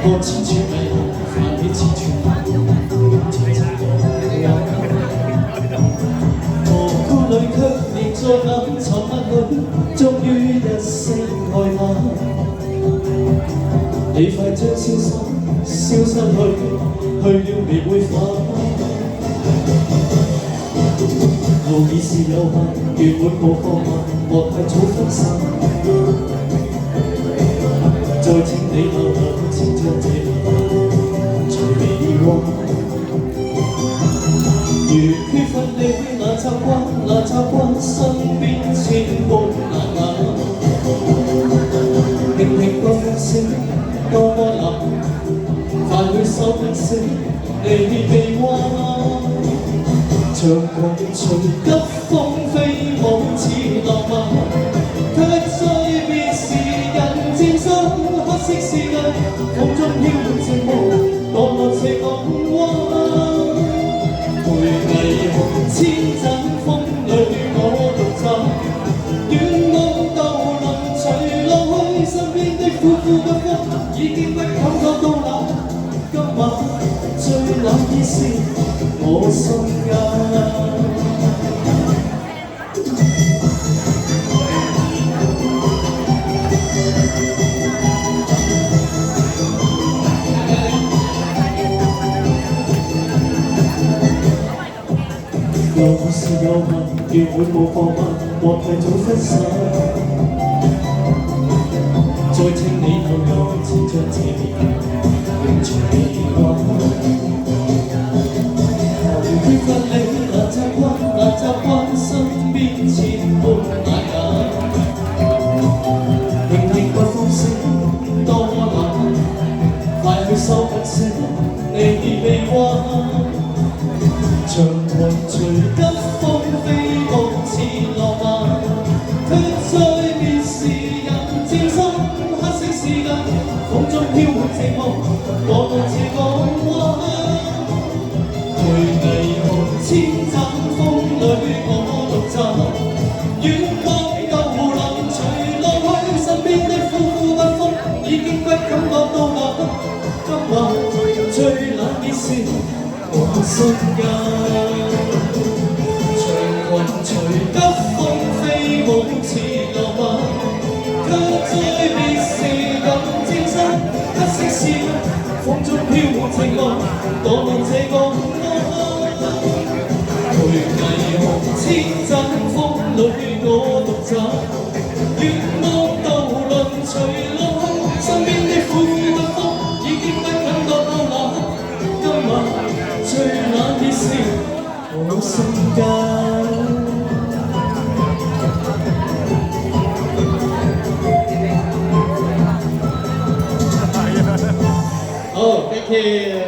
我千處迷航，泛起千處幻想，何故裏卻仍在暗藏壓裏，終於一聲愛嗎？你快將消失去，去了未會返。路已是有限，原本無放慢，莫太早分散。再請你留下，千張這隨微光。如缺乏你那習慣，身邊千般難捱。輕輕歌聲聲，多麼冷，快去收緊聲，你被挖。像狂隨急風飛舞似浪漫，卻在別時人漸生，黑色時間風中飄滿寂寞，墮落這港灣。陪霓虹千盞風裏我獨站，遠望渡輪隨浪去，身邊的呼呼嘅風已經不感覺到冷。今晚最冷意是我心間。路是有限，原本無放慢，莫提早分散。再請你留下，千張這面永隨你畫。缺乏你那習慣，身邊千般難捱。聆聽個風聲多冷，快去收緊聲，你被挖。長雲隨急風飛舞似浪漫，卻在別時人漸生，黑色時間風中飄滿寂寞，墮落這港灣。陪霓虹千盞風裏我獨站，遠望渡輪隨浪去，身邊的呼呼不風已經不感覺到冷。今晚最冷熱是我心間。長雲隨急風飛舞似浪漫，卻在別時人漸生，黑色時間風中飄滿寂寞，墮落這港灣。陪霓虹千盞風裏我獨站，遠望渡輪隨浪去，身邊的呼呼不風已經不感覺到冷。今晚最冷熱是我心間。Oh, thank you.